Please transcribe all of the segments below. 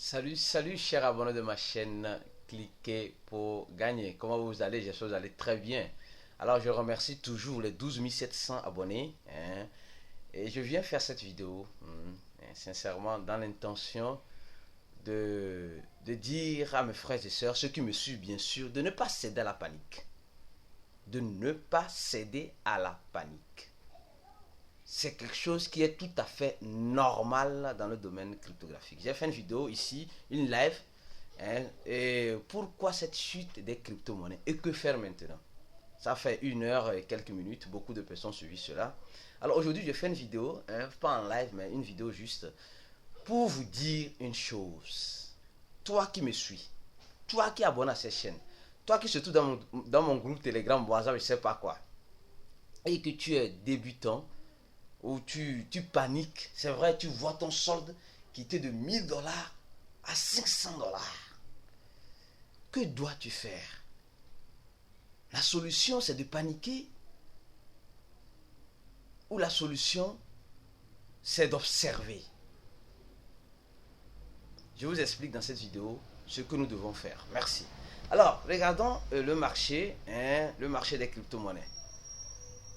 Salut chers abonnés de ma chaîne, cliquez pour gagner. Comment vous allez? J'espère que vous allez très bien. Alors je remercie toujours les 12 700 abonnés, hein. Et je viens faire cette vidéo, sincèrement, dans l'intention de dire à mes frères et sœurs, ceux qui me suivent bien sûr, de ne pas céder à la panique. De ne pas céder à la panique. C'est quelque chose qui est tout à fait normal dans le domaine cryptographique. J'ai fait une vidéo ici, une live, hein, et pourquoi cette chute des crypto-monnaies et que faire maintenant. Ça fait 1 heure et quelques minutes, beaucoup de personnes suivent cela. Alors aujourd'hui, je fais une vidéo, hein, pas en live, mais une vidéo juste pour vous dire une chose. Toi qui me suis, toi qui es abonné à cette chaîne, toi qui surtout dans mon groupe Telegram, WhatsApp, je sais pas quoi, et que tu es débutant, où tu paniques, c'est vrai, tu vois ton solde qui était de 1000 $ à 500 $. Que dois-tu faire? La solution, c'est de paniquer ou la solution, c'est d'observer? Je vous explique dans cette vidéo ce que nous devons faire. Merci. Alors, regardons le marché, hein, le marché des crypto-monnaies.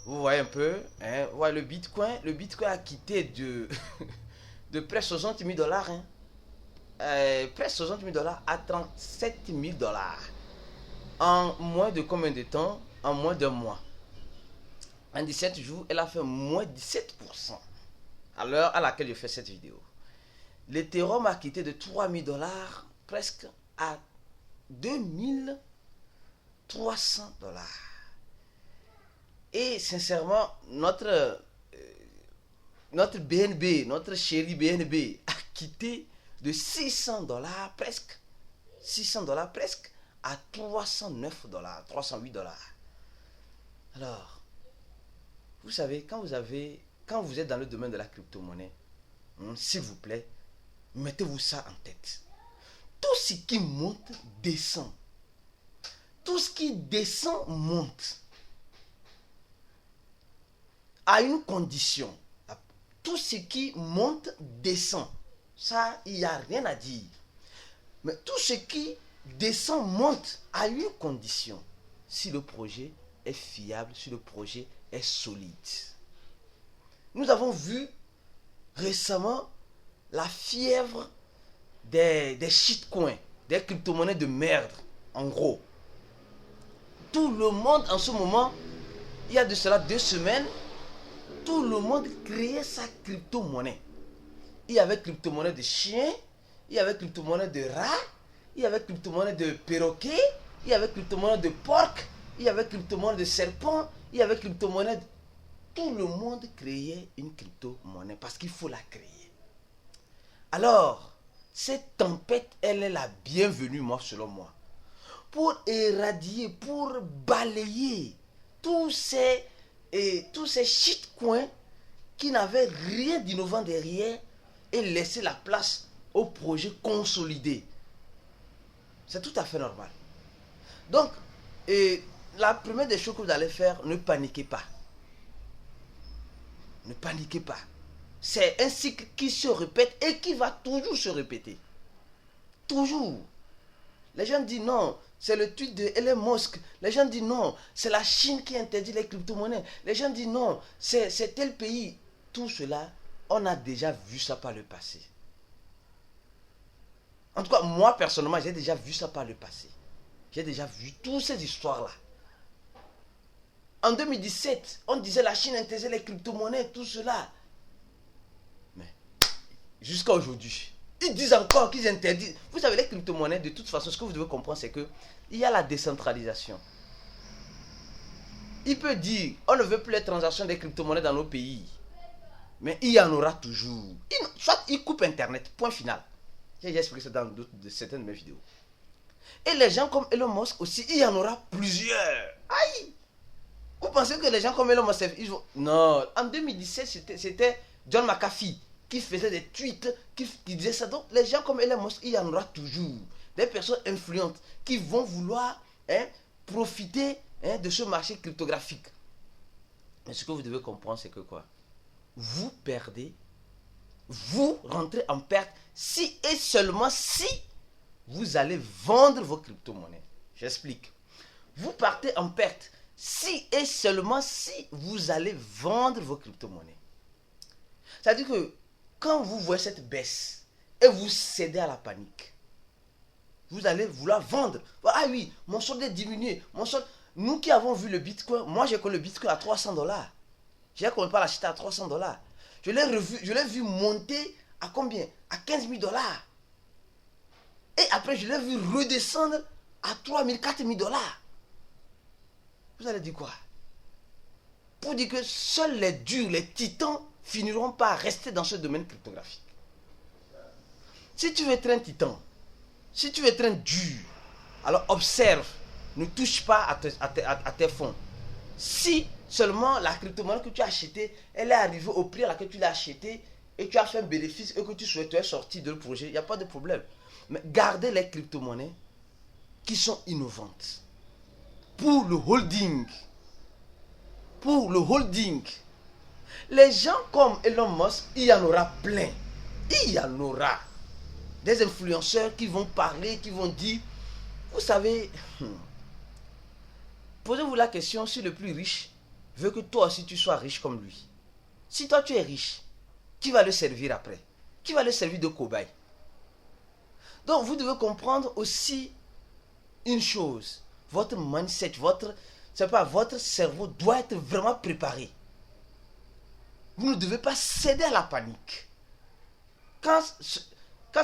Vous voyez un peu, hein, ouais, le Bitcoin a quitté de près 60 000 $, hein, près 60 000 $ à 37 000 $. En moins de combien de temps? En moins d'un mois. En 17 jours, elle a fait moins 17% à l'heure à laquelle je fais cette vidéo. L'Ethereum a quitté de 3 000 $ presque à 2300 $. Et sincèrement, notre BNB, notre chéri BNB, a quitté de 600 $ presque, 600 $ presque, à 309 $, 308 $. Alors, vous savez, quand vous êtes dans le domaine de la crypto-monnaie, s'il vous plaît, mettez-vous ça en tête. Tout ce qui monte, descend. Tout ce qui descend, monte. À une condition. Tout ce qui monte, descend. Ça, il n'y a rien à dire. Mais tout ce qui descend, monte à une condition. Si le projet est fiable, si le projet est solide. Nous avons vu récemment la fièvre des shitcoins, des crypto-monnaies de merde, en gros. Tout le monde en ce moment, il y a de cela 2 semaines, tout le monde créait sa crypto-monnaie. Il y avait crypto-monnaie de chien, il y avait crypto-monnaie de rat, il y avait crypto-monnaie de perroquet, il y avait crypto-monnaie de porc, il y avait crypto-monnaie de serpent, il y avait crypto-monnaie de... Tout le monde créait une crypto-monnaie parce qu'il faut la créer. Alors, cette tempête, elle est la bienvenue, moi, selon moi, pour éradier, pour balayer tous ces shitcoins qui n'avaient rien d'innovant derrière et laisser la place au projet consolidé. C'est tout à fait normal. Donc, la première des choses que vous allez faire, ne paniquez pas. Ne paniquez pas. C'est un cycle qui se répète et qui va toujours se répéter. Toujours. Les gens disent non, c'est le tweet de Elon Musk. Les gens disent non, c'est la Chine qui interdit les crypto-monnaies. Les gens disent non, c'est tel pays. Tout cela, on a déjà vu ça par le passé. En tout cas, moi personnellement, j'ai déjà vu ça par le passé. J'ai déjà vu toutes ces histoires-là. En 2017, on disait la Chine interdisait les crypto-monnaies, tout cela. Mais jusqu'à aujourd'hui, ils disent encore qu'ils interdisent. Vous savez, les crypto-monnaies, de toute façon, ce que vous devez comprendre, c'est que il y a la décentralisation. Il peut dire, on ne veut plus les transactions des crypto-monnaies dans nos pays. Mais il y en aura toujours. Soit il coupe Internet, point final. J'ai expliqué ça dans certaines de mes vidéos. Et les gens comme Elon Musk aussi, il y en aura plusieurs. Aïe! Vous pensez que les gens comme Elon Musk, ils vont... Non, en 2017, c'était John McAfee qui faisait des tweets, qui disait ça. Donc, les gens comme Elon Musk, il y en aura toujours. Des personnes influentes qui vont vouloir profiter de ce marché cryptographique. Mais ce que vous devez comprendre, c'est que quoi? Vous perdez vous rentrez en perte si et seulement si vous allez vendre vos crypto-monnaies. J'explique. Vous partez en perte si et seulement si vous allez vendre vos crypto-monnaies. C'est-à-dire que quand vous voyez cette baisse et vous cédez à la panique, vous allez vouloir vendre. Ah oui, mon solde est diminué. Mon solde... Nous qui avons vu le Bitcoin, moi j'ai connu le Bitcoin à $300. J'ai commencé par l'acheter à $300. Je l'ai vu monter à combien? À $15 000. Et après, je l'ai vu redescendre à $3 000, $4 000. Vous allez dire quoi? Pour dire que seuls les durs, les titans finiront par rester dans ce domaine cryptographique. Si tu veux être un titan, si tu veux être un dur, alors observe, ne touche pas à tes fonds. Si seulement la crypto-monnaie que tu as achetée, elle est arrivée au prix à laquelle tu l'as achetée et tu as fait un bénéfice et que tu souhaitais sortir de le projet, il n'y a pas de problème. Mais gardez les crypto-monnaies qui sont innovantes. Pour le holding, les gens comme Elon Musk, il y en aura plein. Il y en aura. Des influenceurs qui vont parler, qui vont dire, vous savez, posez-vous la question si le plus riche veut que toi aussi tu sois riche comme lui. Si toi tu es riche, qui va le servir après? Qui va le servir de cobaye? Donc vous devez comprendre aussi une chose. Votre mindset, votre cerveau doit être vraiment préparé. Vous ne devez pas céder à la panique. Quand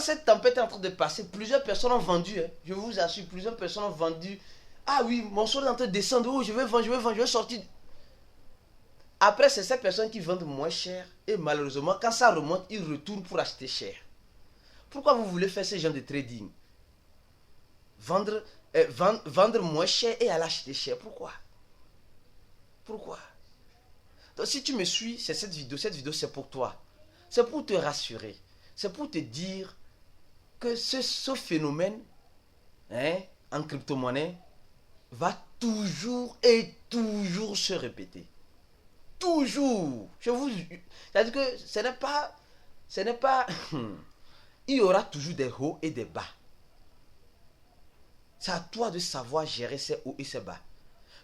cette tempête est en train de passer, plusieurs personnes ont vendu. Je vous assure, plusieurs personnes ont vendu. Ah oui, mon solde est en train de descendre. Oh, je vais sortir. Après, c'est ces personnes qui vendent moins cher. Et malheureusement, quand ça remonte, ils retournent pour acheter cher. Pourquoi vous voulez faire ce genre de trading? Vendre moins cher et aller acheter cher. Pourquoi? Donc si tu me suis, c'est cette vidéo c'est pour toi. C'est pour te rassurer. C'est pour te dire que ce phénomène en crypto-monnaie va toujours et toujours se répéter. Toujours. C'est-à-dire que ce n'est pas il y aura toujours des hauts et des bas. C'est à toi de savoir gérer ces hauts et ces bas.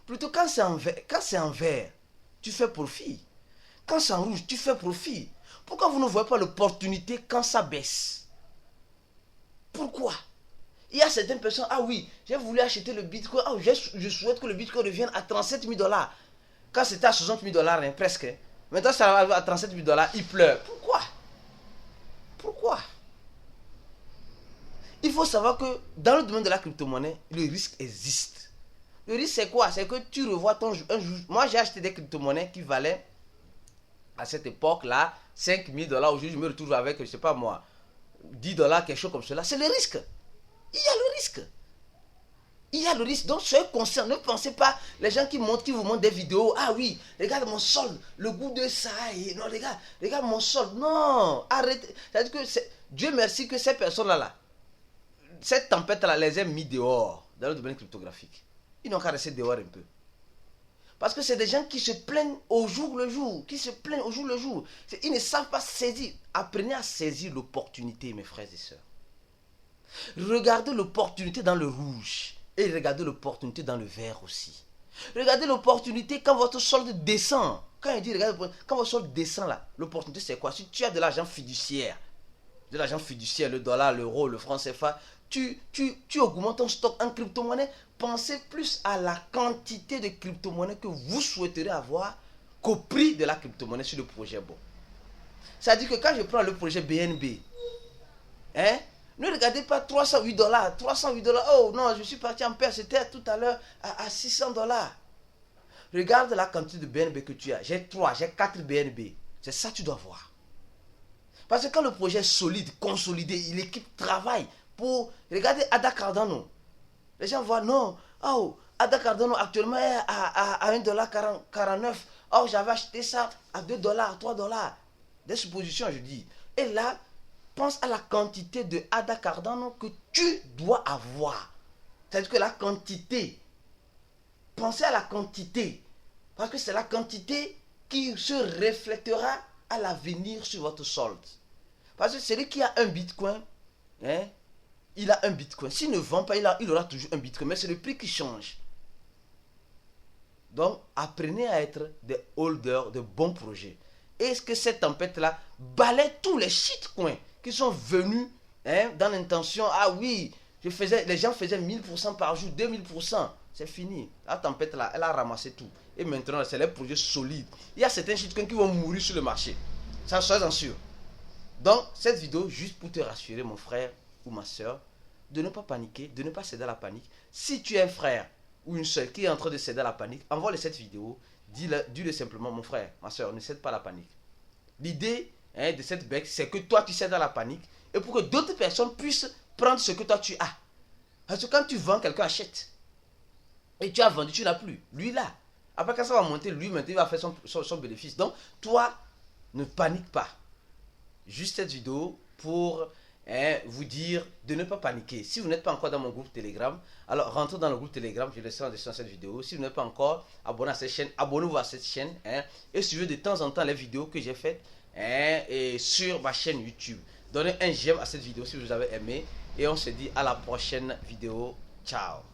Plutôt quand c'est en vert, tu fais profit. Quand c'est en rouge, tu fais profit. Pourquoi vous ne voyez pas l'opportunité quand ça baisse? Pourquoi? Il y a certaines personnes, ah oui, j'ai voulu acheter le Bitcoin, je souhaite que le Bitcoin revienne à $37 000. Quand c'était à $60 000, presque. Maintenant, ça arrive à $37 000, il pleure. Pourquoi? Il faut savoir que dans le domaine de la crypto-monnaie, le risque existe. Le risque, c'est quoi? C'est que tu revois un jour. Moi, j'ai acheté des crypto-monnaies qui valaient, à cette époque-là, $5 000. Aujourd'hui, je me retrouve avec, je ne sais pas moi, $10, quelque chose comme cela. C'est le risque. Il y a le risque. Donc, soyez conscient. Ne pensez pas, les gens qui vous montrent des vidéos. Ah oui, regarde mon solde, le goût de ça. Non, regarde mon solde. Non, arrêtez. C'est-à-dire que Dieu merci que ces personnes-là, cette tempête-là, les a mis dehors dans le domaine cryptographique. Ils n'ont qu'à rester dehors un peu. Parce que c'est des gens qui se plaignent au jour le jour. Ils ne savent pas saisir. Apprenez à saisir l'opportunité, mes frères et sœurs. Regardez l'opportunité dans le rouge. Et regardez l'opportunité dans le vert aussi. Regardez l'opportunité quand votre solde descend. Quand votre solde descend là, l'opportunité c'est quoi? Si tu as de l'argent fiduciaire, le dollar, l'euro, le franc CFA, tu augmentes ton stock en crypto-monnaie. Pensez plus à la quantité de crypto-monnaie que vous souhaiterez avoir qu'au prix de la crypto-monnaie sur le projet bon. C'est-à-dire que quand je prends le projet BNB, ne regardez pas $308. Oh non, je suis parti en perte, c'était tout à l'heure à $600. Regarde la quantité de BNB que tu as. J'ai 4 BNB. C'est ça que tu dois voir. Parce que quand le projet est solide, consolidé, l'équipe travaille pour... Regardez Ada Cardano. Les gens voient, non, Ada Cardano actuellement est à $1,49. Oh, j'avais acheté ça à $2, $3. Des suppositions, je dis. Et là, pense à la quantité de Ada Cardano que tu dois avoir. C'est-à-dire que la quantité. Pensez à la quantité. Parce que c'est la quantité qui se reflétera à l'avenir sur votre solde. Parce que celui qui a un bitcoin, hein, il a un bitcoin. S'il ne vend pas, il aura toujours un bitcoin. Mais c'est le prix qui change. Donc, apprenez à être des holders de bons projets. Est-ce que cette tempête-là balaie tous les shitcoins qui sont venus, hein, dans l'intention, ah oui, les gens faisaient 1000% par jour, 2000%. C'est fini. La tempête-là, elle a ramassé tout. Et maintenant, c'est les projets solides. Il y a certains shitcoins qui vont mourir sur le marché. Ça, soyez-en sûr. Donc, cette vidéo, juste pour te rassurer, mon frère ou ma soeur, de ne pas paniquer, de ne pas céder à la panique. Si tu es un frère ou une soeur qui est en train de céder à la panique, envoie-le cette vidéo. Dis-le simplement, mon frère, ma soeur, ne cède pas à la panique. L'idée, hein, de cette bec, c'est que toi, tu cèdes à la panique et pour que d'autres personnes puissent prendre ce que toi, tu as. Parce que quand tu vends, quelqu'un achète. Et tu as vendu, tu n'as plus. Lui, là. Après, quand ça va monter, lui, maintenant, il va faire son bénéfice. Donc, toi, ne panique pas. Juste cette vidéo pour, hein, vous dire de ne pas paniquer. Si vous n'êtes pas encore dans mon groupe Telegram, alors rentrez dans le groupe Telegram, je laisserai en description cette vidéo. Si vous n'êtes pas encore abonné à cette chaîne, abonnez-vous à cette chaîne, hein, et suivez de temps en temps les vidéos que j'ai faites, hein, et sur ma chaîne YouTube. Donnez un j'aime à cette vidéo si vous avez aimé et on se dit à la prochaine vidéo. Ciao.